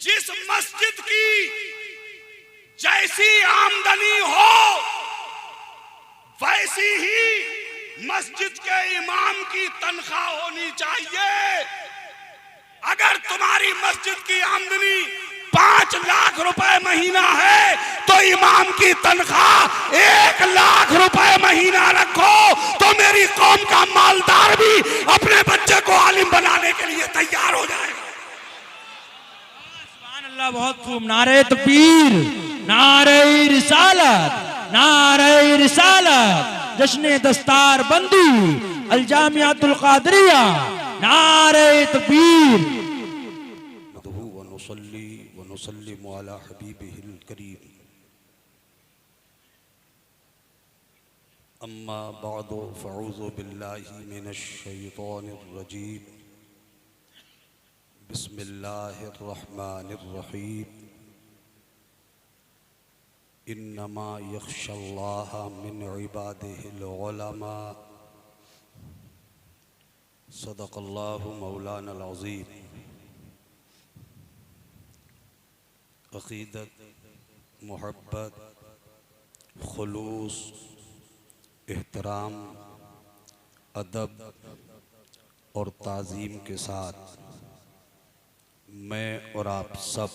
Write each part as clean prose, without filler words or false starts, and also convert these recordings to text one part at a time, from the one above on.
जिस मस्जिद की जैसी आमदनी हो वैसी ही मस्जिद के इमाम की तनख्वाह होनी चाहिए। अगर तुम्हारी मस्जिद की आमदनी 5 लाख रुपए महीना है तो इमाम की तनख्वाह 1 लाख रुपए महीना रखो, तो मेरी कौम का मालदार भी अपने बच्चे को आलिम बनाने के लिए तैयार हो जाएगा। सुभान अल्लाह, बहुत खूब। नारे तकबीर, नारे रिसालत, नारे रिसालत, जश्न दस्तार बंदी अल जामियातुल कादरिया, नारे तकबीर। व नुसल्लिमु अला हबीबिहिल करीम, अम्मा बअदु फअऊज़ु बिल्लाहि मिनश शैतानिर रजीम, बिस्मिल्लाहिर रहमानिर रहीम, इन्नमा यख्शल्लाह मिन इबादिहिल उलमा, सदक़ल्लाहु मौलानल अज़ीम। अक़ीदत, मोहब्बत, खुलूस, एहतराम, अदब और ताज़ीम के साथ मैं और आप सब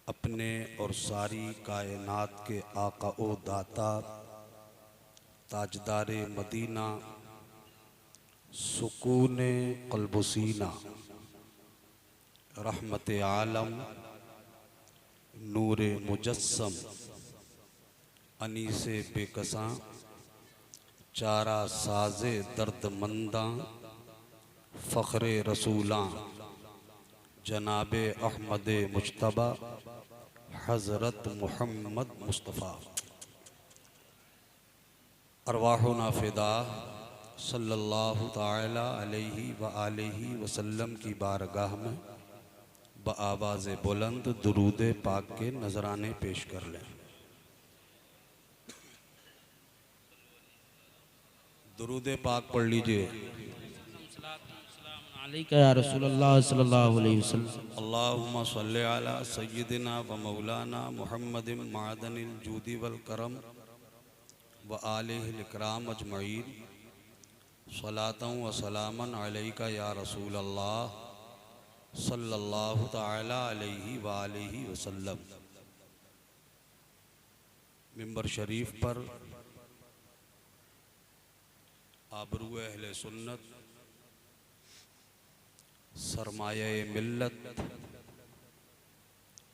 अपने और सारी कायनात के आका ओ दाता ताजदारे मदीना, सुकूने क़ल्बुसीना, रहमत आलम, नूरे मुजस्सम, अनीसे बेकसां, चारा साज़े दर्दमंदां, फ़ख्रे रसूलां, जनाबे अहमद मुज्तबा हज़रत मुहम्मद मुस्तफ़ा, अरवाहुना फ़िदा सल्लल्लाहु ताला अलैहि व आलिहि वसल्लम की बारगाह में बआवाज़ बुलंद दुरूद पाक के नजराने पेश कर लें। दुरूद पाक पढ़ लीजिए। या रसूलल्लाह सल्लल्लाहु अलैहि वसल्लम। अल्लाहुम्मा सल्लि अला सय्यिदिना व मौलाना मुहम्मदिन मादनिल जूदी वल करम व आलिहिल इकराम अजमईन, सलातन व सलामन अलैका या रसूलल्लाह सल्लल्लाहु ताला अलैहि व आलिहि वसल्लम। मिंबर शरीफ पर आबरू अहले सुन्नत, सरमाये मिल्लत,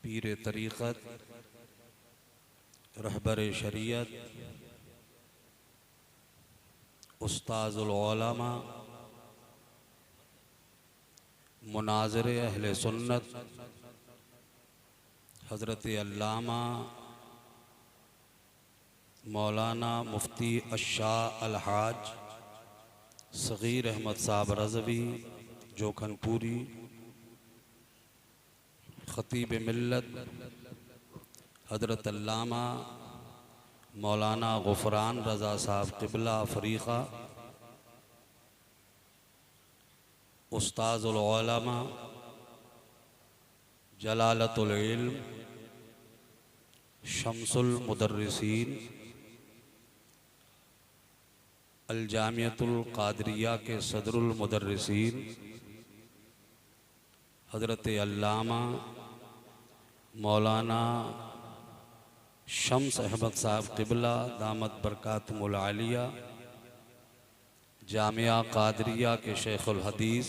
पीर तरीक़त, रहबर शरीयत, उस्ताज़ुल उलमा, मुनाज़िर अहले सुन्नत, हज़रत अल्लामा मौलाना मुफ्ती अशाह अलहाज सग़ीर अहमद साहब रज़वी जोखनपुरी, ख़तीब मिल्लत हज़रत अल्लामा मौलाना गुफ़रान रज़ा साहब क़िबला अफ़रीक़ा, उस्ताज़ुल उलमा जलालतुल इल्म शम्सुल मुदर्रिसीन अल जामियतुल क़ादरिया के सदरुल मुदर्रिसीन हज़रत अल्लामा मौलाना शम्स अहमद साहब क़िबला दामत बरकातुहुल आलिया, जामिया क़ादरिया के शेखुल हदीस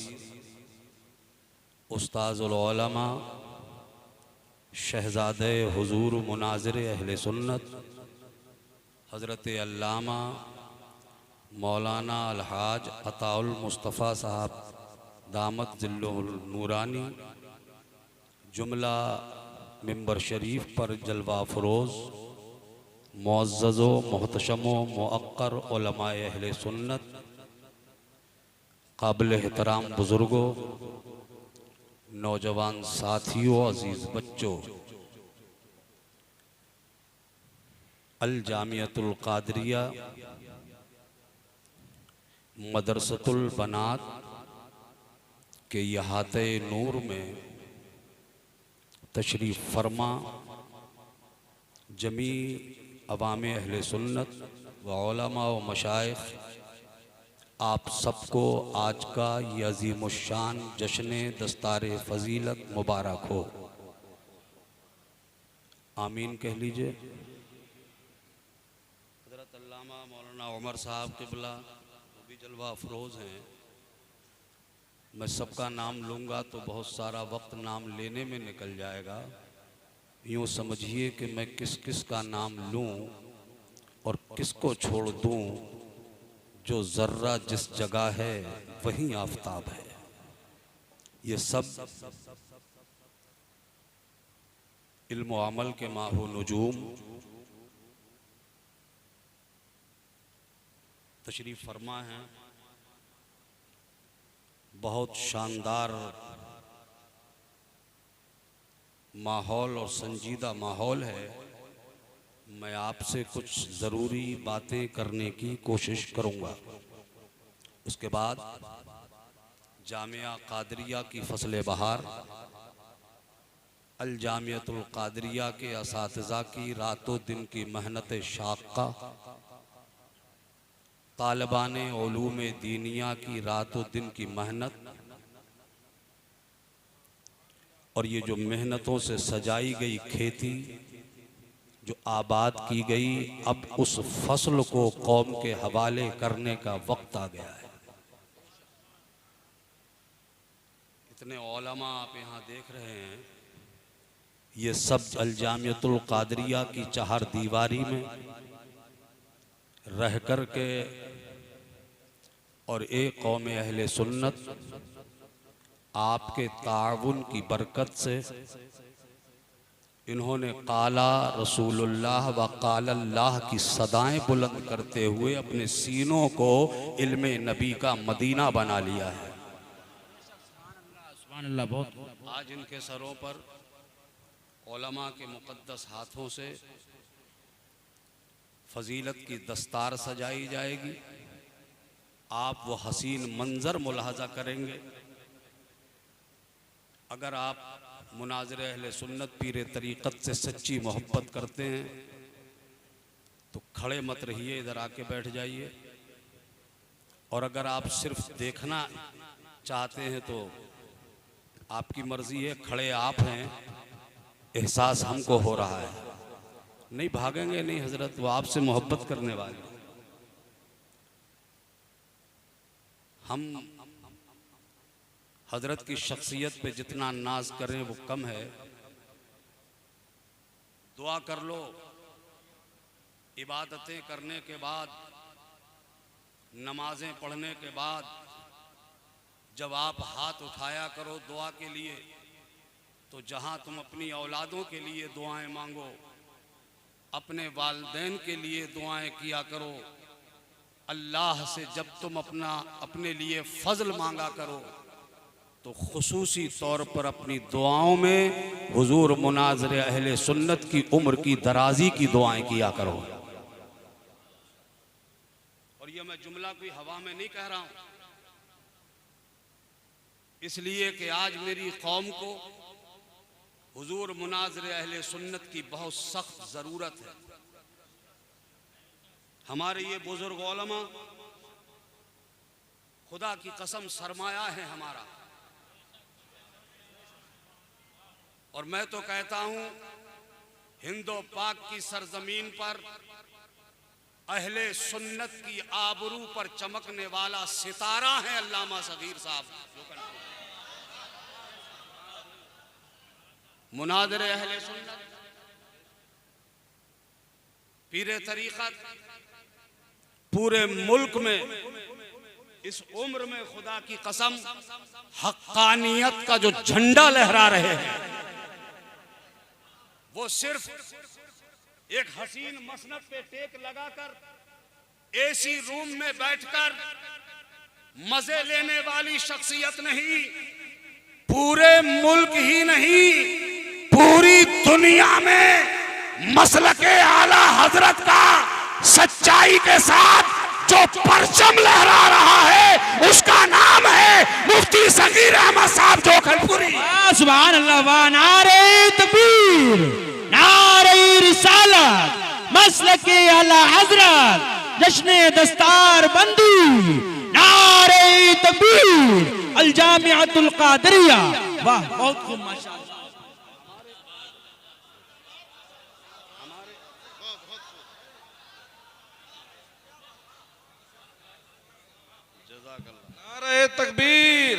उस्ताज़ुल उलमा शहज़ादे हुज़ूर मुनाज़िर अहले सुन्नत हज़रत अल्लामा मौलाना अलहाज अताउल मुस्तफ़ा साहब दामत ज़िल्लुहुल नूरानी, जुमला मिंबर शरीफ पर जलवा फ़रोज़ मुअज़्ज़ज़ो मुहतशमो मुअक्कर उलमाए अहले सुन्नत, काबिल एहतराम बुज़ुर्गों, नौजवान साथियों, अज़ीज़ बच्चों, अल जामियतुल क़ादरिया मदरसतुल बनात के इहाते नूर में तशरीफ़ फरमा जमी अवाम अहले सुन्नत व उलमा व मशाइख, आप सबको आज का ये अज़ीमुश्शान जश्न दस्तार फ़जीलत मुबारक हो। आमीन कह लीजिए। हज़रत अल्लामा मौलाना उमर साहब क़िबला वो भी जलवा अफरोज़ हैं। मैं सबका नाम लूँगा तो बहुत सारा वक्त नाम लेने में निकल जाएगा। यूँ समझिए कि मैं किस किस का नाम लूँ और किसको छोड़ दूँ। जो ज़र्रा जिस जगह है वहीं आफताब है। ये सब इल्म व अमल के माहू नुजूम तशरीफ़ फरमा हैं। बहुत शानदार माहौल और संजीदा माहौल है। मैं आपसे कुछ ज़रूरी बातें करने की कोशिश करूँगा। उसके बाद जामिया क़ादरिया की फ़सल बहार, अल जामियतुल क़ादरिया के असातिज़ा की रातों दिन की मेहनत शाक़ा, तालिबाने उलूम दीनिया की रातों दिन की मेहनत, और ये जो मेहनतों से सजाई गई खेती जो आबाद की गई, अब उस फसल को कौम के हवाले करने का वक्त आ गया है। इतने उलमा आप यहाँ देख रहे हैं, ये सब अल जामियतुल क़ादरिया की चार दीवारी में रह कर के और एक कौम अहले सुन्नत आपके ताउन की बरकत से इन्होंने काला रसूलुल्लाह व कालल्लाह की सदाएं बुलंद करते हुए अपने सीनों को इल्मे नबी का मदीना बना लिया है। सुभान अल्लाह। बहुत आज इनके सरों पर उलमा के मुक़द्दस हाथों से फजीलत की दस्तार सजाई जाएगी। आप वो हसीन मंजर मुलाहजा करेंगे। अगर आप मुनाज़िर अहले सुन्नत पीर तरीक़त से सच्ची मोहब्बत करते हैं तो खड़े मत रहिए, इधर आके बैठ जाइए। और अगर आप सिर्फ देखना चाहते हैं तो आपकी मर्ज़ी है। खड़े आप हैं, एहसास हमको हो रहा है। नहीं भागेंगे नहीं हज़रत, वो आपसे मोहब्बत करने वाले। हम हज़रत की शख्सियत पे जितना नाज करें वो कम है। दुआ कर लो। इबादतें करने के बाद, नमाजें पढ़ने के बाद जब आप हाथ उठाया करो दुआ के लिए, तो जहाँ तुम अपनी औलादों के लिए दुआएं मांगो, अपने वालिदैन के लिए दुआएं किया करो। अल्लाह से जब तुम अपने लिए फ़ज़ल मांगा करो तो खुसूसी तौर पर अपनी दुआओं में हुजूर मुनाज़िर अहले सुन्नत की उम्र की दराजी की दुआएं किया करो। और ये मैं जुमला कोई हवा में नहीं कह रहा हूं, इसलिए कि आज मेरी कौम को हुजूर मुनाज़िर अहले सुन्नत की बहुत सख्त ज़रूरत है। हमारे ये बुजुर्ग उलमा खुदा की कसम सरमाया है हमारा। और मैं तो कहता हूं हिंदो पाक की सरजमीन पर अहले सुन्नत की आबरू पर चमकने वाला सितारा है अल्लामा सगीर साहब। मुनाज़िर अहले सुन्नत पीरे तरीक़त पूरे मुल्क में इस उम्र में खुदा की कसम हक्कानियत का जो झंडा लहरा रहे हैं, वो सिर्फ एक हसीन मसनद पे टेक लगाकर एसी रूम में बैठकर मजे लेने वाली शख्सियत नहीं, पूरे मुल्क ही नहीं पूरी दुनिया में मसलके आला हजरत का सच्चाई के साथ जो परचम लहरा रहा है उसका नाम है मुफ्ती सगीर अहमद साहब जोखलपुरी। सुभान अल्लाह। वाह नारे तकबीर, नारे रिसालत, मसलके आला हजरत, जश्ने दस्तार बंदी, नारे तकबीर, अल जामिअतुल कादरिया। वाह बहुत खूब माशाअल्लाह। नारे तकबीर,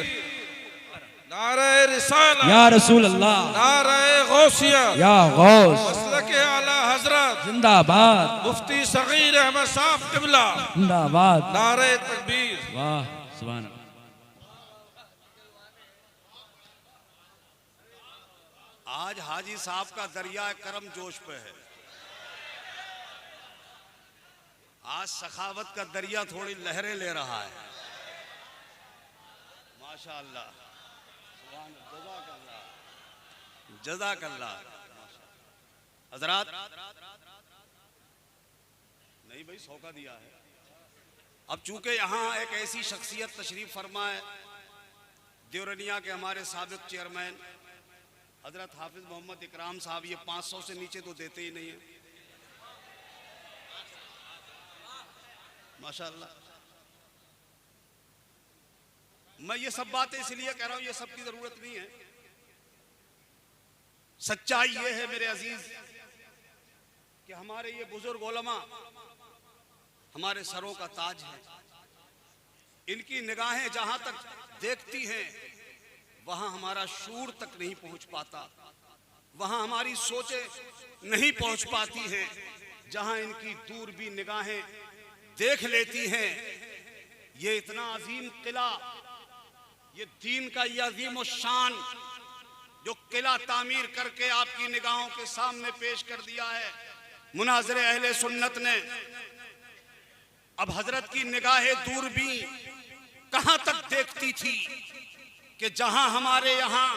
नारे रिसालत, या रसूल अल्लाह, नारे गौसिया, या गौस, मसलके आला हजरत, जिंदाबाद, मुफ्ती सगीर अहमद साहब किबला, जिंदाबाद। नारे तकबीर। वाह सुभान अल्लाह। आज हाजी साहब का दरिया करम जोश पे है। आज सखावत का दरिया थोड़ी लहरें ले रहा है। माशाअल्लाह, जज़ाकल्लाह। हजरात नहीं भाई सौका दिया है। अब चूंकि यहाँ एक ऐसी शख्सियत तशरीफ फरमा है, देवरनिया के हमारे साबिक चेयरमैन हजरत हाफिज मोहम्मद इकराम साहब, ये 500 से नीचे तो देते ही नहीं है माशाअल्लाह। मैं ये सब बातें इसलिए कह रहा हूं, ये सब की जरूरत नहीं है। सच्चाई ये है मेरे अजीज कि हमारे ये बुजुर्ग उलमा हमारे सरों का ताज है। इनकी निगाहें जहां तक देखती हैं वहां हमारा शूर तक नहीं पहुंच पाता, वहां हमारी सोचें नहीं पहुंच पाती हैं। जहां इनकी दूरबीन निगाहें देख लेती हैं, ये इतना अजीम किला, ये दीन का ये अजीम शान जो किला तामीर करके आपकी निगाहों के सामने पेश कर दिया है मुनाज़िर अहले सुन्नत ने। अब हजरत की निगाहें दूरबीन कहां तक देखती थी कि जहां हमारे यहां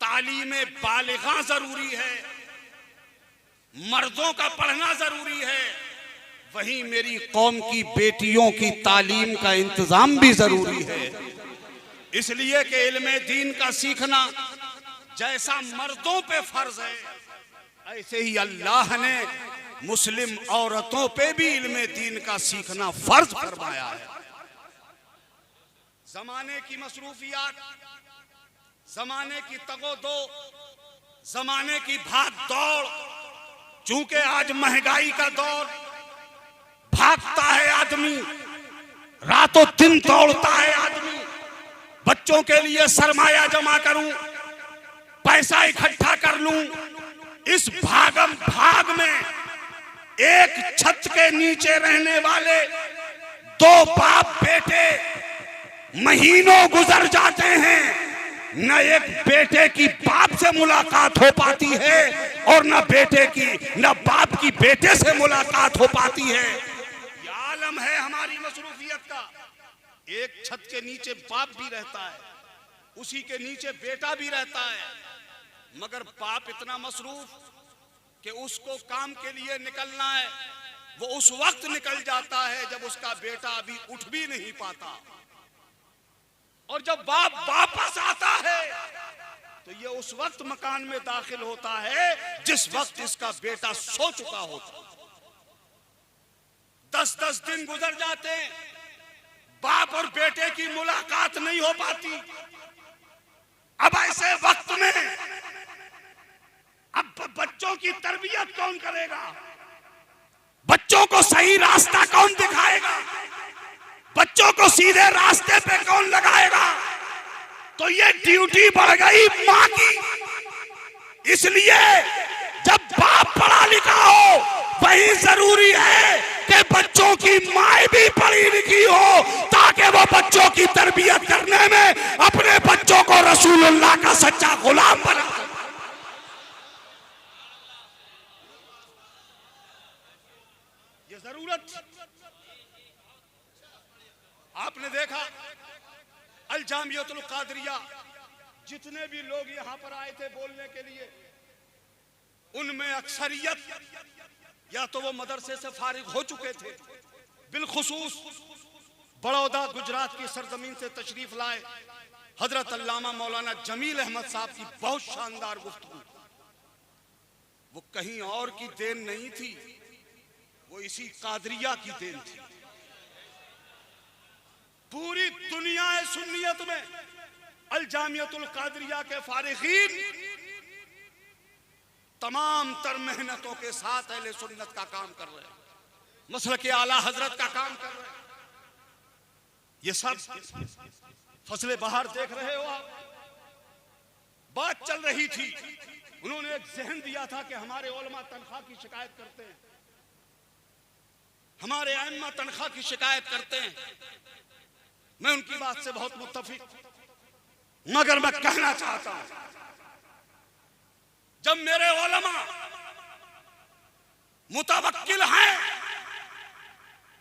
तालीम बालिगा जरूरी है, मर्दों का पढ़ना जरूरी है, वहीं मेरी कौम की बेटियों की तालीम का इंतजाम भी जरूरी है। इसलिए कि इल्म दीन का सीखना जैसा मर्दों पे फर्ज है, ऐसे ही अल्लाह ने मुस्लिम औरतों पे भी इल्म दीन का सीखना फर्ज फरमाया है। जमाने की मसरूफियात, जमाने की तगोदो, जमाने की भाग दौड़, चूंकि आज महंगाई का दौर, भागता है आदमी, रातों दिन दौड़ता है आदमी, बच्चों के लिए सरमाया जमा करूं, पैसा इकट्ठा कर लूं। इस भागम भाग में एक छत के नीचे रहने वाले दो बाप बेटे महीनों गुजर जाते हैं, न एक बेटे की बाप से मुलाकात हो पाती है और न बेटे की न बाप की बेटे से मुलाकात हो पाती है। ये आलम है हमारी मसरूफियत का। एक छत के नीचे बाप भी रहता है, उसी के नीचे बेटा भी रहता है, मगर बाप इतना मसरूफ कि उसको काम के लिए निकलना है, वो उस वक्त निकल जाता है जब उसका बेटा अभी उठ भी नहीं पाता। और जब बाप वापस आता है तो ये उस वक्त मकान में दाखिल होता है जिस वक्त इसका बेटा सो चुका होता। 10-10 दिन गुजर जाते हैं, बाप और बेटे की मुलाकात नहीं हो पाती। अब ऐसे वक्त में अब बच्चों की तरबियत कौन करेगा? बच्चों को सही रास्ता कौन दिखाएगा? बच्चों को सीधे रास्ते पे कौन लगाएगा? तो ये ड्यूटी बढ़ गई माँ की। इसलिए जब बाप पढ़ा लिखा हो वही जरूरी है कि बच्चों की माँ भी पढ़ी लिखी हो, ताकि वो बच्चों की तरबियत करने में अपने बच्चों को रसूलुल्लाह का सच्चा गुलाम बना। ये जरूरत। आपने देखा अल जामियतुल कादरिया, जितने भी लोग यहां पर आए थे बोलने के लिए, उनमें अक्सरियत या तो वो मदरसे से फारिग हो चुके थे बिलखुसूस बड़ौदा गुजरात की सरजमीन से तशरीफ लाए हजरत अल्लामा मौलाना जमील अहमद साहब की बहुत शानदार गुफ्तगू। वो कहीं और की देन नहीं थी, वो इसी कादरिया की देन थी। पूरी दुनिया सुन्नियत में अल जामियतुल कादरिया के फारिगीन तमाम तर मेहनतों के साथ अहले सुन्नत का काम कर रहे हैं, मसलक आला हजरत का काम कर रहे हैं। ये सब फसले बहार देख रहे हो आप। बात चल रही थी, उन्होंने एक जहन दिया था कि हमारे उलमा तनख्वाह की शिकायत करते हैं, हमारे अइम्मा तनख्वाह की शिकायत करते हैं। मैं उनकी बात से बहुत मुत्तफिक, मगर मैं कहना चाहता हूं, जब मेरे उलमा मुतवक्किल हैं,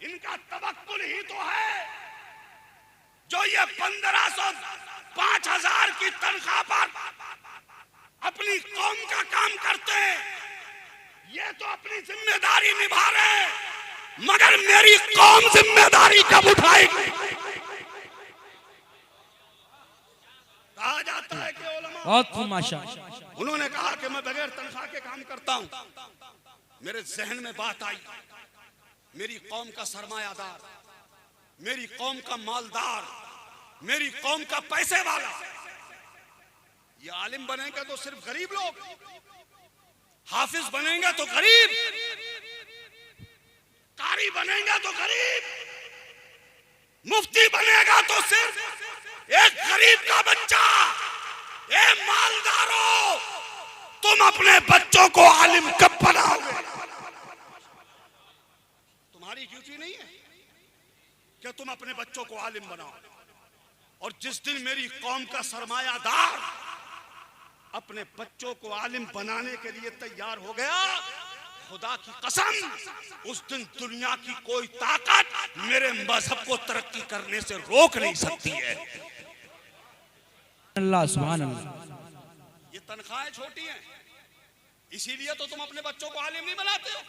इनका तवक्कुल ही तो है जो ये 1500 5000 की तनख्वाह पर अपनी कौम का काम करते हैं। ये तो अपनी जिम्मेदारी निभा रहे हैं, मगर मेरी कौम जिम्मेदारी कब उठाएगी? कहा जाता है कि उलमा, बहुत माशा। उन्होंने कहा कि मैं बगैर तनख्वाह के काम करता हूं। मेरे जहन में बात आई, मेरी कौम का सरमायादार, मेरी कौम का मालदार, मेरी कौम का पैसे वाला, ये आलिम बनेंगे तो सिर्फ गरीब लोग, हाफिज बनेंगे तो गरीब, कारी बनेंगे तो गरीब, मुफ्ती बनेगा तो सिर्फ एक गरीब का बच्चा। ए मालदारों, तुम अपने बच्चों को आलिम कब बनाओगे? तुम्हारी ड्यूटी नहीं है कि तुम अपने बच्चों को आलिम बनाओ। और जिस दिन मेरी कौम का सरमायादार अपने बच्चों को आलिम बनाने के लिए तैयार हो गया, खुदा की कसम, उस दिन दुनिया की कोई ताकत मेरे मजहब को तरक्की करने से रोक नहीं सकती है। अल्लाह सुभान अल्लाह। ये तनख्वाहें छोटी हैं, इसीलिए तो तुम अपने बच्चों को आलिम नहीं बनाते हो।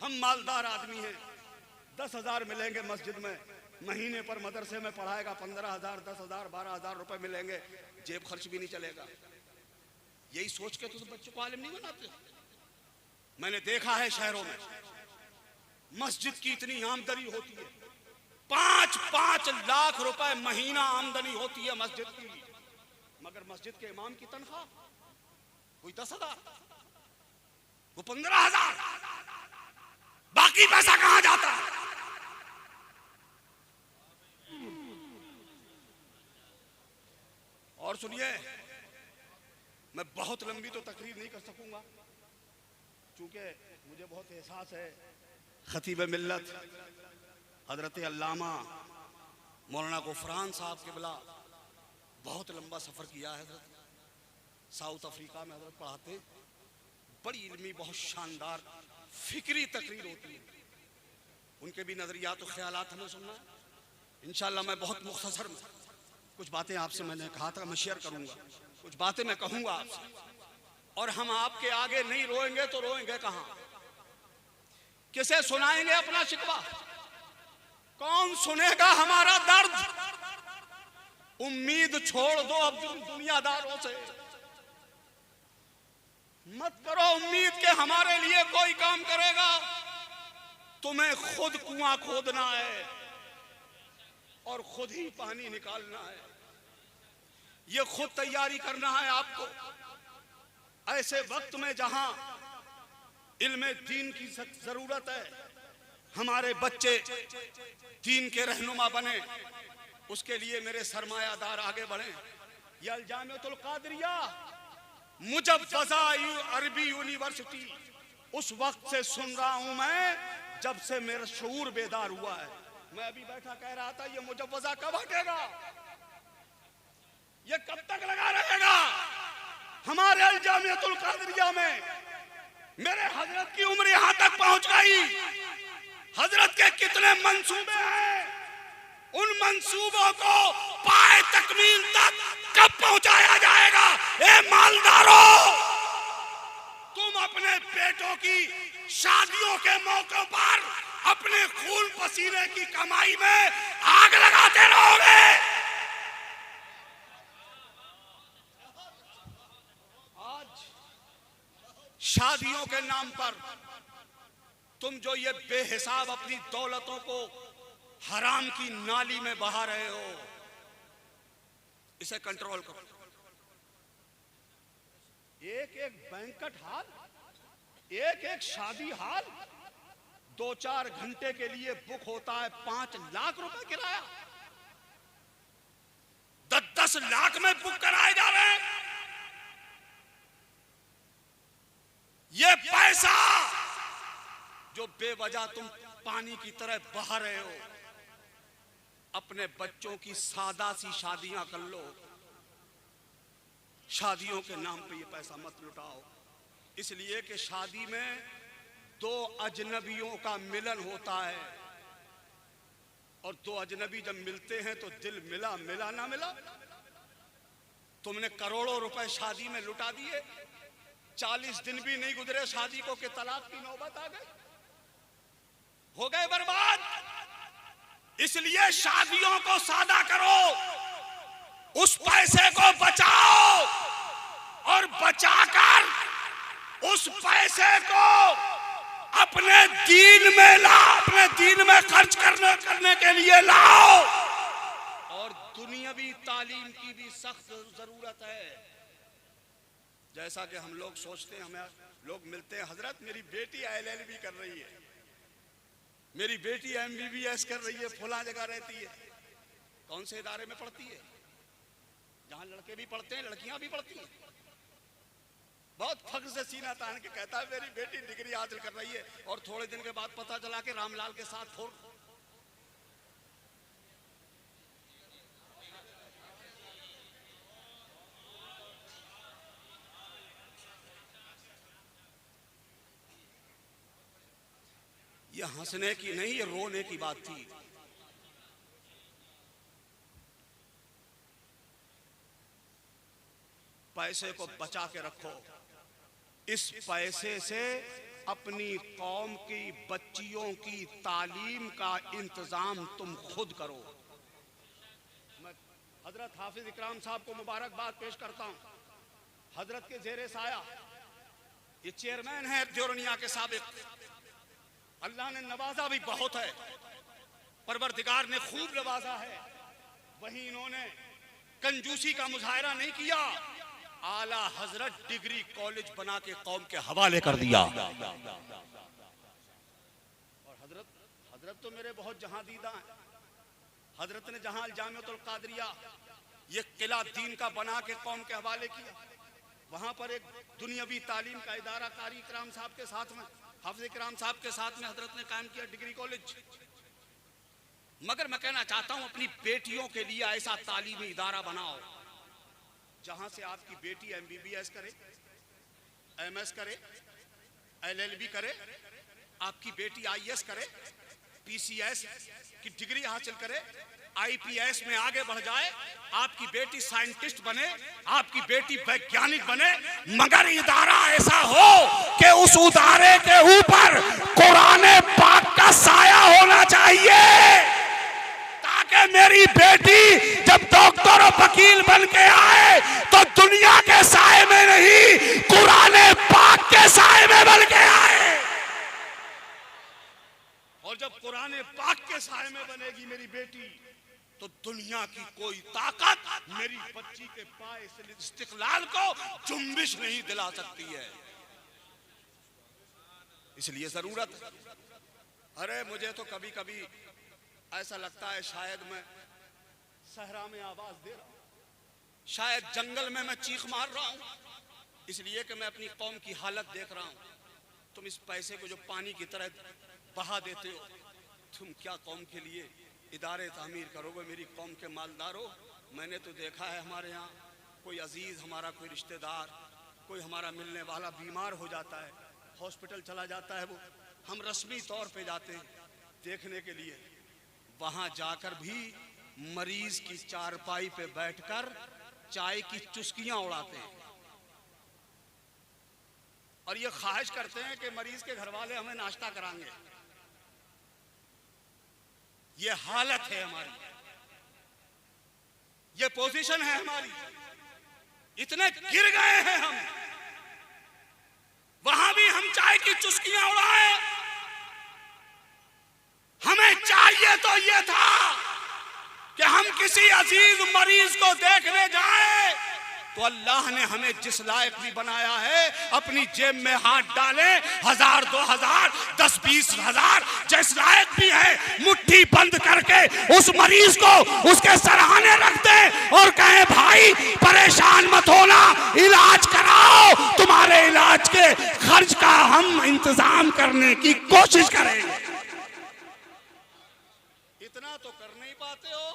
हम मालदार आदमी हैं, 10,000 मिलेंगे मस्जिद में, महीने पर मदरसे में पढ़ाएगा 15,000, 10,000, 12,000 रुपए मिलेंगे, जेब खर्च भी नहीं चलेगा। यही सोच के तो तुम बच्चों को आलिम नहीं बनाते। मैंने देखा है शहरों में मस्जिद की इतनी आमदनी होती है, 5-5 लाख रुपए महीना आमदनी होती है मस्जिद की, मगर मस्जिद के इमाम की तनख्वाह कोई 10,000, वो 15,000, बाकी पैसा कहां जाता है? और सुनिए, मैं बहुत लंबी तो तकरीर नहीं कर सकूंगा, चूंकि मुझे बहुत एहसास है खतीब मिल्लत हजरत अल्लामा मौलाना गुफरान साहब के बिला बहुत लंबा सफ़र किया है। हजरत साउथ अफ्रीका में हजरत पढ़ाते हैं, बड़ी इल्मी, बहुत शानदार फिक्री तकरीर होती है। उनके भी नज़रियात और ख्यालात हमें सुनना है। इंशाअल्लाह मैं बहुत मुख्तसर में कुछ बातें आपसे, मैंने कहा था मैं शेयर करूंगा, कुछ बातें मैं कहूंगा आपसे। और हम आपके आगे नहीं रोएंगे तो रोएंगे कहां? किसे सुनाएंगे अपना शिकवा? कौन सुनेगा हमारा दर्द? उम्मीद छोड़ दो अब दुनियादारों से, मत करो उम्मीद के हमारे लिए कोई काम करेगा। तुम्हें खुद कुआं खोदना है और खुद ही पानी निकालना है, ये खुद तैयारी करना है आपको। ऐसे वक्त में जहां इल्मे दीन की जरूरत है, हमारे बच्चे दीन के रहनुमा बने, उसके लिए मेरे सरमायादार आगे बढ़े। ये अल जामियतुल कादरिया मुजव्वज़ा अरबी यूनिवर्सिटी उस वक्त से सुन रहा हूं मैं जब से मेरा शऊर बेदार हुआ है। मैं अभी बैठा कह रहा था ये मुजव्वज़ा कब हटेगा, ये कब तक लगा रहेगा? हमारे अल जामियतुल कादरिया में मेरे हजरत की उम्र यहां तक पहुंच गई। हजरत के कितने मंसूबे हैं, उन मंसूबों को पाए तकमील तक कब पहुंचाया जाएगा? ए मालदारों, तुम अपने बेटों की शादियों के मौके पर अपने खून पसीने की कमाई में आग लगाते रहोगे। आज शादियों के नाम पर तुम जो ये बेहिसाब अपनी दौलतों को हराम की नाली में बहा रहे हो, इसे कंट्रोल करो। एक एक बैंकट हॉल, एक एक शादी हॉल 2-4 घंटे के लिए बुक होता है 5 लाख रुपए किराया। 10-10 लाख में बुक कराए जा रहे हैं। ये पैसा जो बेवजह तुम पानी की तरह बहा रहे हो, अपने बच्चों की सादा सी शादियां कर लो। शादियों के नाम पे ये पैसा मत लुटाओ, इसलिए कि शादी में 2 अजनबियों का मिलन होता है, और 2 अजनबी जब मिलते हैं तो दिल मिला मिला ना मिला। तुमने करोड़ों रुपए शादी में लुटा दिए, 40 दिन भी नहीं गुजरे शादी को कि तलाक की नौबत आ गई, हो गए बर्बाद। इसलिए शादियों को सादा करो, उस पैसे को बचाओ, और बचाकर उस पैसे को अपने दीन में लाओ, अपने दीन में खर्च करने के लिए लाओ। और दुनियावी तालीम की भी सख्त जरूरत है। जैसा कि हम लोग सोचते हैं, हमें लोग मिलते हैं, हजरत मेरी बेटी LLB कर रही है, मेरी बेटी MBBS कर रही है, फला जगह रहती है। कौन से इदारे में पढ़ती है? जहां लड़के भी पढ़ते हैं, लड़कियां भी पढ़ती हैं। बहुत फख्र से सीना तान के कहता है मेरी बेटी डिग्री हासिल कर रही है, और थोड़े दिन के बाद पता चला कि रामलाल के साथ फोड़। ये हंसने की नहीं, ये रोने की बात थी। पैसे को बचा के रखो, इस पैसे से अपनी कौम की बच्चियों की तालीम का इंतजाम तुम खुद करो। मैं हजरत हाफिज इकराम साहब को मुबारकबाद पेश करता हूं। हजरत के जेरे साया ये चेयरमैन है द्योरनिया के साबिक। अल्लाह ने नवाजा भी बहुत है, परवरदिगार ने खूब नवाजा है। वहीं इन्होंने कंजूसी का मुजाहरा नहीं किया, आला हजरत डिग्री कॉलेज बना के कौम के हवाले कर दिया। और हजरत तो मेरे बहुत जहां दीदा हैं। हजरत ने जहां जामिअतुल कादरिया ये किला दीन का बना के कौम के हवाले किया, वहां पर एक दुनियावी तालीम का इदारा कारी इकराम साहब के साथ में, हाफिज इकराम साहब के साथ में हजरत ने कायम किया डिग्री कॉलेज। मगर मैं कहना चाहता हूं, अपनी बेटियों के लिए ऐसा तालीमी इदारा बनाओ जहां से आपकी बेटी MBBS करे, MS करे, LLB करे, आपकी बेटी IAS करे, PCS की डिग्री हासिल करे, IPS में आगे बढ़ जाए, आपकी बेटी साइंटिस्ट बने, आपकी बेटी वैज्ञानिक बने। मगर इदारा ऐसा हो कि उस इदारे के ऊपर कुरान पाक का साया होना चाहिए, ताकि मेरी बेटी जब डॉक्टर और वकील बन के आए तो दुनिया के साए में नहीं, कुरान पाक के साए में बन के आए। और जब कुरान पाक के साए में बनेगी मेरी बेटी, तो दुनिया की कोई ताकत मेरी बच्ची के पाए इस्तिकलाल को जुम्बिश नहीं दिला सकती है। इसलिए जरूरत है। अरे मुझे तो कभी कभी ऐसा लगता है शायद मैं सहरा में आवाज दे रहा हूं, शायद जंगल में मैं चीख मार रहा हूं, इसलिए कि मैं अपनी कौम की हालत देख रहा हूं। तुम इस पैसे को जो पानी की तरह बहा देते हो, तुम क्या कौम के लिए इदारे तामीर करोगे? मेरी कौम के मालदारों, मैंने तो देखा है हमारे यहाँ कोई अजीज, हमारा कोई रिश्तेदार, कोई हमारा मिलने वाला बीमार हो जाता है, हॉस्पिटल चला जाता है, वो हम रस्मी तौर पे जाते हैं देखने के लिए। वहां जाकर भी मरीज की चारपाई पे बैठकर चाय की चुस्कियां उड़ाते हैं, और ये ख्वाहिश करते हैं कि मरीज के घर वाले हमें नाश्ता कराएंगे। ये हालत है हमारी, ये पोजीशन है हमारी। इतने गिर गए हैं हम, वहां भी हम चाय की चुस्कियां उड़ाए। हमें चाहिए तो ये था कि हम किसी अजीज मरीज को देखने जाएं तो अल्लाह ने हमें जिस लायक भी बनाया है अपनी जेब में हाथ डालें, 1000 2000 10 20 हजार जिस लायक भी है मुट्ठी बंद करके उस मरीज को उसके सराहने रख दें और कहें भाई परेशान मत होना, इलाज कराओ, तुम्हारे इलाज के खर्च का हम इंतजाम करने की कोशिश करेंगे। इतना तो कर नहीं पाते हो।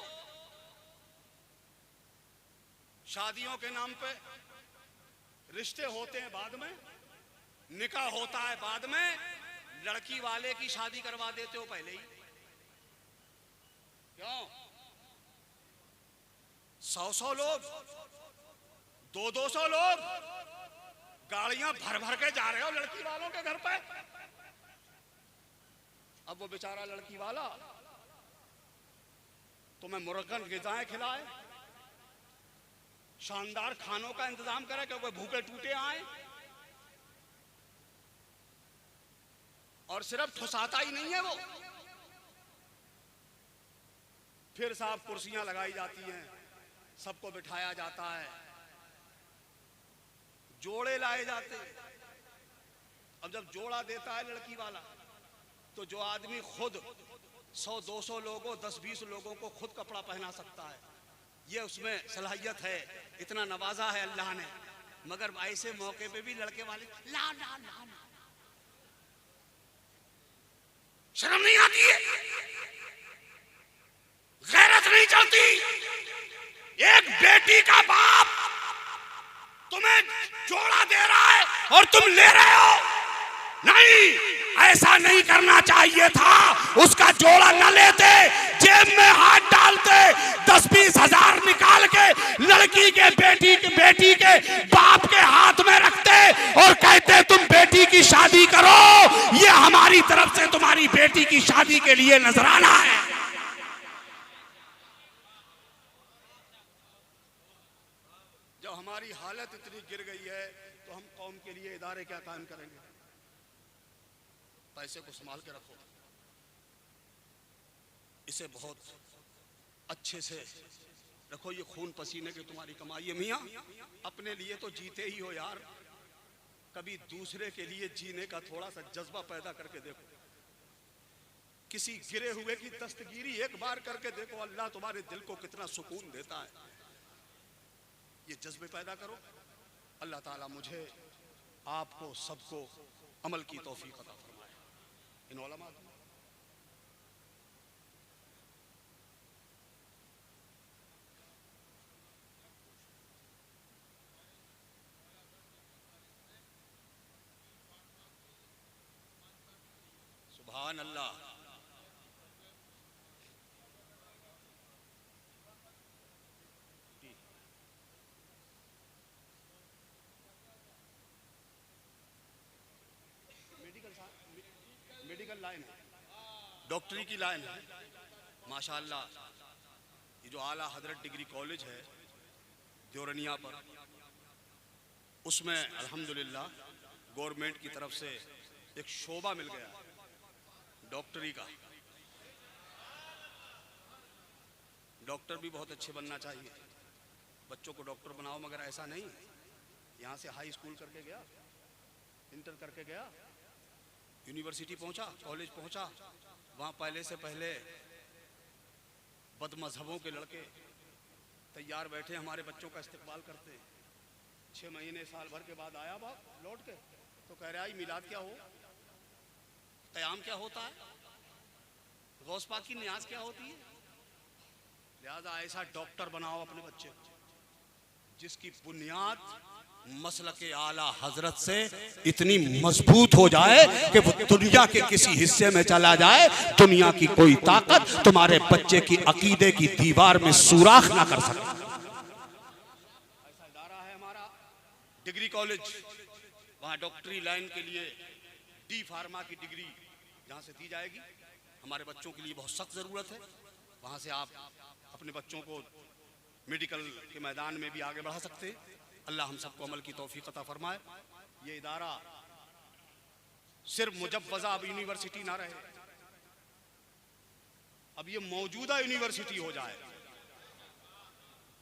शादियों के नाम पे रिश्ते होते हैं बाद में, निकाह होता है बाद में, लड़की वाले की शादी करवा देते हो पहले ही। क्यों? 100 लोग 200 लोग गाड़ियां भर भर के जा रहे हो लड़की वालों के घर पे। अब वो बेचारा लड़की वाला तुम्हें मुर्गन गिज़ाएं खिलाए, शानदार खानों का इंतजाम करे कि कोई भूखे टूटे आए, और सिर्फ ठुसाता ही नहीं है वो, फिर साहब कुर्सियां लगाई जाती हैं, सबको बिठाया जाता है, जोड़े लाए जाते। अब जब जोड़ा देता है लड़की वाला तो जो आदमी खुद 100-200 लोगों 10-20 लोगों को खुद कपड़ा पहना सकता है, ये उसमें सलाहियत है, इतना नवाजा है अल्लाह ने, मगर ऐसे मौके पे भी लड़के वाले ला ला ला ला, शर्म नहीं आती है, गैरत नहीं चलती। एक बेटी का बाप तुम्हें जोड़ा दे रहा है और तुम ले रहे हो, नहीं, ऐसा नहीं करना चाहिए था। उसका जोड़ा न लेते, जेब में हाथ डालते, 10-20 हजार निकाल के लड़की के बेटी के बाप के हाथ में रखते और कहते तुम बेटी की शादी करो, ये हमारी तरफ से तुम्हारी बेटी की शादी के लिए नजराना है। जब हमारी हालत इतनी गिर गई है तो हम कौम के लिए इदारे क्या कायम करेंगे? पैसे को संभाल के रखो, इसे बहुत अच्छे से रखो, ये खून पसीने की तुम्हारी कमाई है मियाँ, अपने लिए तो जीते ही हो यार, कभी दूसरे के लिए जीने का थोड़ा सा जज्बा पैदा करके देखो। किसी गिरे हुए की दस्तगीरी एक बार करके देखो, अल्लाह तुम्हारे दिल को कितना सुकून देता है। ये जज्बे पैदा करो। अल्लाह ताला मुझे आपको सबको अमल की तौफीक अता फरमाए। इन उलमा सुभान अल्लाह। मेडिकल लाइन है, डॉक्टरी की लाइन है माशाअल्लाह। ये जो आला हजरत डिग्री कॉलेज है देवरनिया पर, उसमें अल्हम्दुलिल्लाह गवर्नमेंट की तरफ से एक शोबा मिल गया डॉक्टरी का। डॉक्टर भी बहुत अच्छे बनना चाहिए, बच्चों को डॉक्टर बनाओ, मगर ऐसा नहीं यहाँ से हाई स्कूल करके गया, इंटर करके गया, यूनिवर्सिटी पहुंचा, कॉलेज पहुंचा, वहाँ पहले से पहले बदमज़हबों के लड़के तैयार बैठे हमारे बच्चों का इस्तकबाल करते। 6 महीने साल भर के बाद आया बाप लौट के, तो कह रहा है मिलाद क्या हो, क़याम क्या होता है, गौस पाक की नियाज क्या होती है। लिहाजा ऐसा डॉक्टर बनाओ अपने बच्चे को जिसकी बुनियाद मसलके आला हजरत से इतनी मजबूत हो जाए कि वो दुनिया के किसी हिस्से में चला जाए, दुनिया की कोई ताकत तुम्हारे बच्चे की अकीदे की दीवार में सुराख ना कर सके। ऐसा इदारा है हमारा डिग्री कॉलेज, वहाँ डॉक्टरी लाइन के लिए डी फार्मा की डिग्री जहाँ से दी जाएगी, हमारे बच्चों के लिए बहुत सख्त ज़रूरत है। वहाँ से आप अपने बच्चों को मेडिकल के मैदान में भी आगे बढ़ा सकते हैं। अल्लाह हम सबको अमल की तौफीक अता फरमाए। ये इदारा सिर्फ मुजव्वज़ा अब यूनिवर्सिटी ना रहे, अब ये मौजूदा यूनिवर्सिटी हो जाए।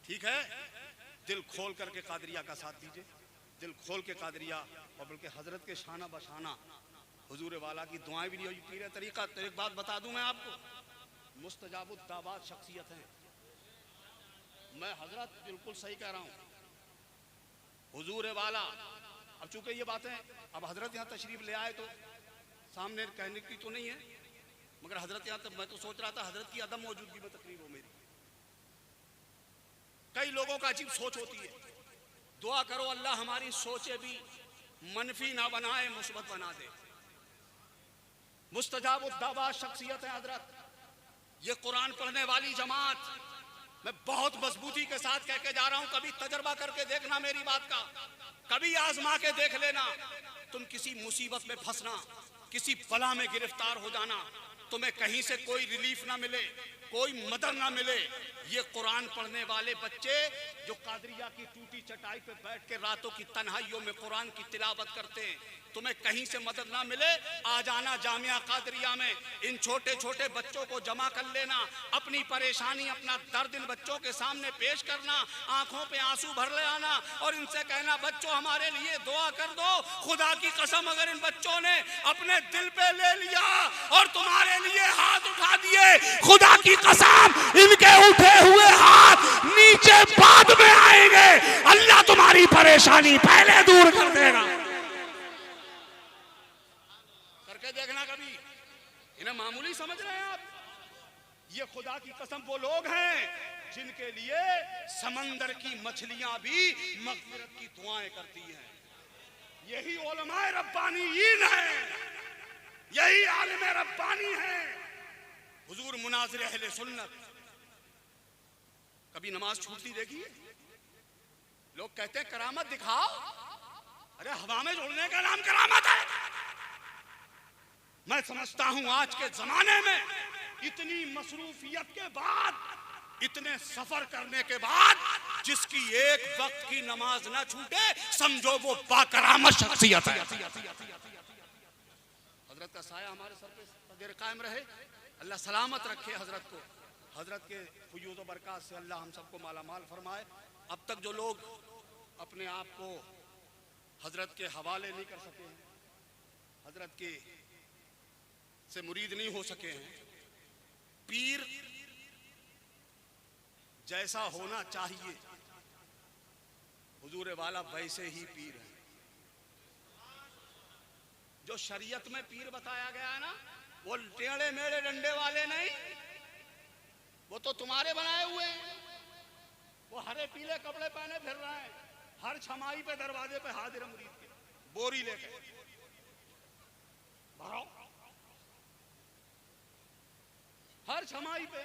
ठीक है, दिल खोल करके कादरिया का साथ दीजिए, दिल खोल के कादरिया और बल्कि हजरत के शाना बशाना हुजूर वाला की दुआएं भी नहीं पीर तरीका। तो एक बात बता दूं मैं आपको, मुस्तजाबुद दाबात शख्सियत हैं। मैं हजरत बिल्कुल सही कह रहा हूं, हुजूर वाला। अब चूंकि ये बातें अब हजरत यहाँ तशरीफ ले आए तो सामने कहने की तो नहीं है, मगर हजरत यहाँ तक मैं तो सोच रहा था हजरत की अदम मौजूदगी में तकरीर हो मेरी। कई लोगों का अजीब सोच होती है। दुआ करो अल्लाह हमारी सोचे भी मनफी ना बनाए, मुस्बत बना दे। मुस्तजाबुद दावा शख्सियत है हजरत। ये कुरान पढ़ने वाली जमात, मैं बहुत मजबूती के साथ कह के जा रहा हूं, कभी तजर्बा करके देखना मेरी बात का, कभी आजमा के देख लेना। तुम किसी मुसीबत में फंसना, किसी बला में गिरफ्तार हो जाना, तुम्हें कहीं से कोई रिलीफ ना मिले, कोई मदद ना मिले, ये कुरान पढ़ने वाले बच्चे जो कादरिया की टूटी चटाई पे बैठ के रातों की तन्हाइयों में कुरान की तिलावत करते हैं, तुम्हें कहीं से मदद ना मिले, आ जाना जामिया कादरिया में, इन छोटे छोटे बच्चों को जमा कर लेना, अपनी परेशानी अपना दर्द इन बच्चों के सामने पेश करना, आंखों पे आंसू भर ले आना और इनसे कहना बच्चों हमारे लिए दुआ कर दो। खुदा की कसम अगर इन बच्चों ने अपने दिल पे ले लिया और तुम्हारे लिए हाथ उठा दिए, खुदा की कसम इनके उठे हुए हाथ नीचे बाद में आएंगे, अल्लाह तुम्हारी परेशानी पहले दूर कर देगा। करके देखना कभी, इन्हें मामूली समझ रहे हैं आप? ये खुदा की कसम वो लोग हैं जिनके लिए समंदर की मछलियां भी मग़फ़िरत की दुआएं करती हैं। यही उलमाए रब्बानीयीन हैं, यही आलिम रब्बानी हैं, हुजूर मुनाज़िर अहले सुन्नत। कभी नमाज छूटती देखिए? लोग कहते हैं करामत दिखाओ, अरे हवा में उड़ने का नाम करामत है? मैं समझता हूं आज के जमाने में इतनी मसरूफियत के बाद, इतने सफर करने के बाद, जिसकी एक वक्त की नमाज ना छूटे समझो वो बाकरामत शख्सियत है। हजरत का साया हमारे सर पे देर कायम रहे, अल्लाह सलामत रखे हजरत को, हजरत के फयूज़ व बरक़ात से अल्लाह हम सबको माला माल फरमाए। अब तक जो लोग अपने आप को हजरत के हवाले नहीं कर सके हैं, हजरत के से मुरीद नहीं हो सके हैं, पीर जैसा होना चाहिए हुजूर वाला वैसे ही पीर है। जो शरीयत में पीर बताया गया है ना, वो टेढ़े मेढ़े डंडे वाले नहीं, वो तो तुम्हारे बनाए हुए हैं। वो हरे पीले कपड़े पहने फिर रहे हैं, हर छमाई पे दरवाजे पे हाजिर मुरीद के बोरी लेके भरो, हर छमाई पे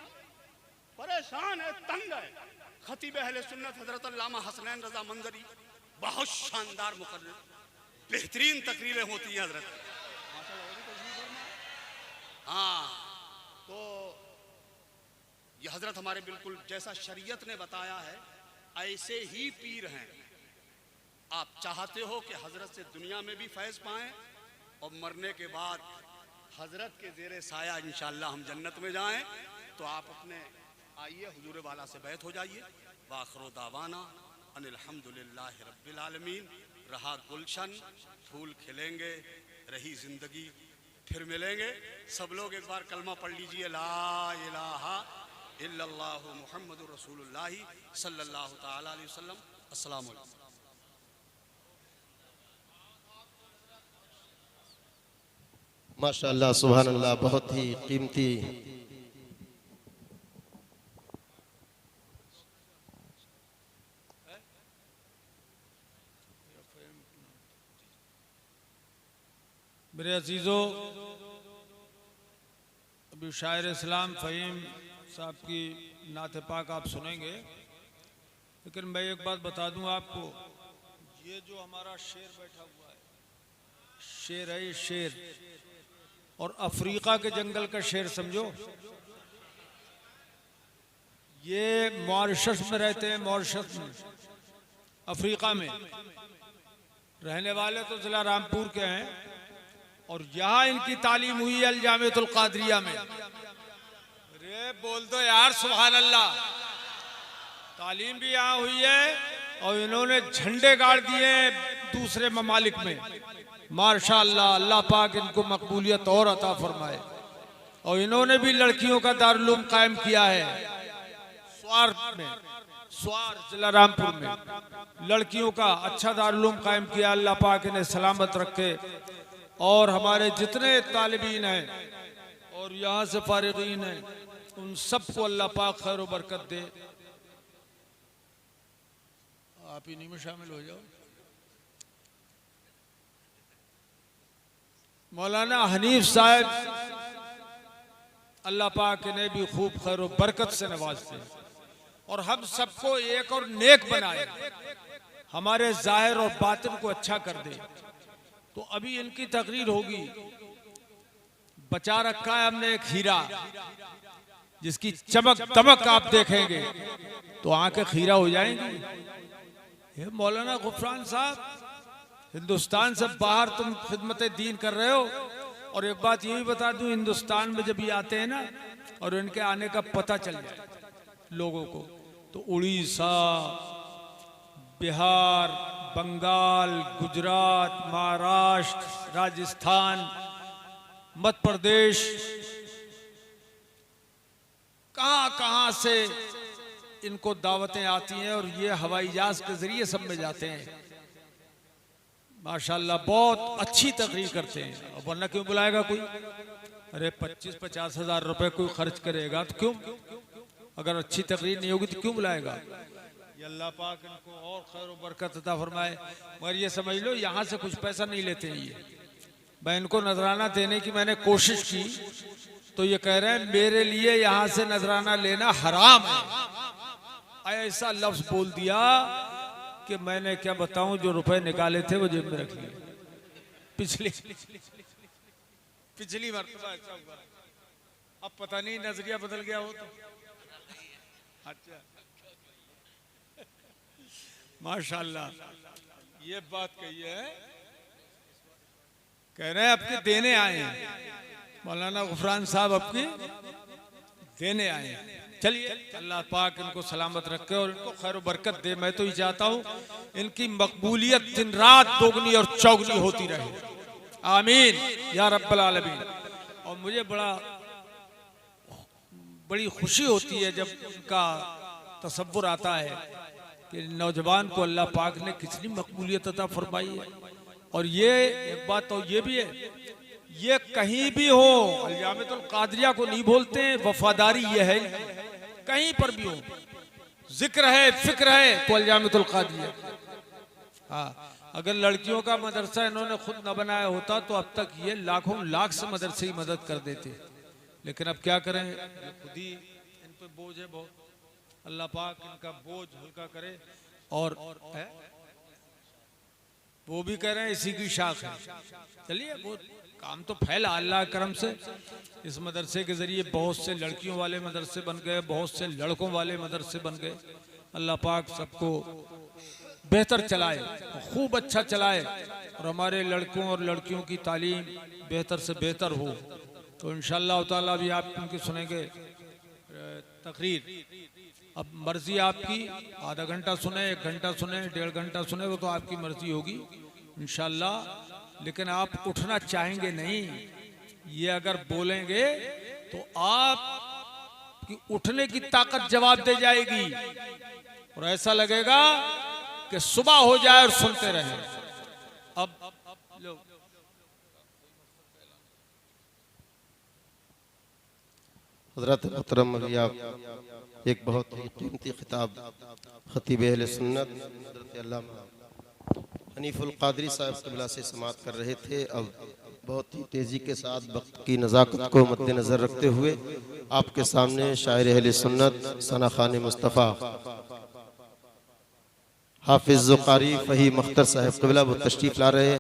परेशान है, तंग है। खतीब अहले सुन्नत हजरत अल्लामा हसनैन रजा मंजरी, बहुत शानदार मुकर्रिर, बेहतरीन तकरीरें होती हैं हजरत। हाँ, तो ये हजरत हमारे बिल्कुल जैसा शरीयत ने बताया है ऐसे ही पीर हैं। आप चाहते हो कि हजरत से दुनिया में भी फैज़ पाएं और मरने के बाद हजरत के ज़ेरे साया इंशाअल्लाह हम जन्नत में जाएं, तो आप अपने आइए हुजूर वाला से बैत हो जाइए। वाखिरु दावाना अनिल हम्दुलिल्लाहि रब्बिल आलमीन। रहा गुलशन, फूल खिलेंगे, रही जिंदगी, फिर मिलेंगे। सब लोग एक बार कलमा पढ़ लीजिए, ला इलाहा इल्लल्लाहु मुहम्मदुर रसूलुल्लाह सल्लल्लाहु तआला अलैहि वसल्लम। अस्सलामु अलैकुम। माशाअल्लाह, सुभान अल्लाह, बहुत ही कीमती मेरे अजीज़ों, अभी शायर इस्लाम फ़हीम साहब की नात पाक आप सुनेंगे, लेकिन मैं एक बात बता दूं आपको, ये जो हमारा शेर बैठा हुआ है, शेर है ये शेर, और अफ्रीका के जंगल का शेर समझो। ये मॉरिशस में रहते हैं, मॉरिशस में, अफ्रीका में रहने वाले तो जिला रामपुर के हैं और यहाँ इनकी तालीम हुई है अल-जामिअतुल क़ादरिया में। अरे बोल दो यार सुभान अल्लाह। तालीम भी यहाँ हुई है और इन्होंने झंडे गाड़ दिए दूसरे ममालिक में। माशाअल्लाह, अल्लाह पाक इनको मकबूलियत और अता फरमाए। और इन्होंने भी लड़कियों का दारुल कायम किया है स्वार में, स्वार जिला रामपुर में लड़कियों का अच्छा दारुल कायम किया। अल्लाह पाक इन्हें सलामत रखे और हमारे जितने तालिबीन हैं और यहाँ से फारिगीन हैं उन सबको अल्लाह पाक खैर व बरकत दे। आप इन्हीं में शामिल हो जाओ। मौलाना हनीफ साहब अल्लाह पाक इन्हें भी खूब खैर व बरकत से नवाजते और हम सबको एक और नेक बनाए, हमारे जाहिर और बातिन को अच्छा कर दे। तो अभी इनकी तकरीर होगी। बचा रखा है हमने एक हीरा जिसकी चमक दमक आप देखेंगे तो आंखें खीरा हो जाएंगी। ये मौलाना गुफरान साहब, हिंदुस्तान से बाहर तुम खिदमत दीन कर रहे हो। और एक बात ये भी बता दूं, हिंदुस्तान में जब ये आते हैं ना और इनके आने का पता चल जाए लोगों को तो उड़ीसा, बिहार, बंगाल, गुजरात, महाराष्ट्र, राजस्थान, मध्य प्रदेश, कहां से इनको दावतें आती हैं और ये हवाई जहाज के जरिए सब में जाते हैं। माशाल्लाह बहुत अच्छी तकरीर करते हैं। और वरना क्यों बुलाएगा कोई? अरे 25-50 हज़ार रुपए कोई खर्च करेगा तो क्यों? अगर अच्छी तकरीर नहीं होगी तो क्यों बुलाएगा? ये अल्लाह पाक इनको और खैर व बरकत अता फरमाए। मगर ये समझ लो यहाँ से कुछ पैसा नहीं लेते हैं ये। मैं इनको नजराना देने की मैंने कोशिश की तो ये कह रहे हैं मेरे लिए यहाँ से नजराना लेना हराम है। ऐसा लफ्ज बोल दिया कि मैंने क्या बताऊं, जो रुपए निकाले थे वो जेब में रख लिए। पिछली मरतबा ऐसा हुआ। अब पता नहीं नजरिया बदल गया हो तो। अच्छा माशाल्लाह, ये बात कही है। कह रहे हैं आपके देने आए हैं मौलाना गुफरान साहब, आपकी देने आए हैं। चलिए अल्लाह पाक इनको सलामत रखे और इनको खैर बरकत दे। मैं तो ये चाहता हूँ इनकी मकबूलियत दिन रात दोगुनी और चौगुनी होती रहे, आमीन या रब्बल आलमीन। और मुझे बड़ी खुशी होती है जब इनका तसव्वुर आता है कि नौजवान को अल्लाह पाक ने कितनी मकबूलियत अता फरमाई है। और ये एक बात तो ये भी है, ये कहीं भी हो अल-जामिअतुल क़ादरिया को नहीं बोलते हैं, वफादारी ये है कहीं पर भी हो, जिक्र है फिक्र है तो अल-जामिअतुल क़ादरिया। हाँ, अगर लड़कियों का मदरसा इन्होंने खुद न बनाया होता तो अब तक ये लाखों लाख से मदरसे ही मदद कर देते। लेकिन अब क्या करें, खुद ही इन पे बोझ है बहुत। अल्लाह पाक इनका बोझ हल्का करे। और वो भी कह रहे हैं इसी की शाख है। चलिए वो काम तो फैला अल्लाह करम से। इस मदरसे के जरिए बहुत से लड़कियों वाले मदरसे बन गए, बहुत से लड़कों वाले मदरसे बन गए। अल्लाह पाक सबको बेहतर चलाए, खूब अच्छा चलाए और हमारे लड़कों और लड़कियों की तालीम बेहतर से बेहतर हो। तो इंशाअल्लाह ताला भी आप उनकी सुनेंगे तकरीर। अब मर्जी आपकी, आधा घंटा सुने, 1 घंटा सुने, 1.5 घंटा सुने, वो तो आपकी मर्जी होगी इंशाअल्लाह। लेकिन आप उठना चाहेंगे नहीं। ये अगर बोलेंगे तो आप की उठने की ताकत जवाब दे जाएगी और ऐसा लगेगा कि सुबह हो जाए और सुनते रहे। अब लो हज़रत मोहतरम अभी आप एक बहुत ही कीमती खिताब खतीब अहले सुन्नत हज़रत अल्लामा हनीफुल क़ादरी साहब क़िबला से समाअत कर रहे थे। अब बहुत ही तेज़ी के साथ वक्त की नज़ाकत को मद्देनज़र रखते हुए आपके सामने शायर अहले सुन्नत सना खान मुस्तफ़ा हाफिज़ क़ारी फ़हीम अख्तर साहब क़िबला वो तशरीफ़ ला रहे हैं।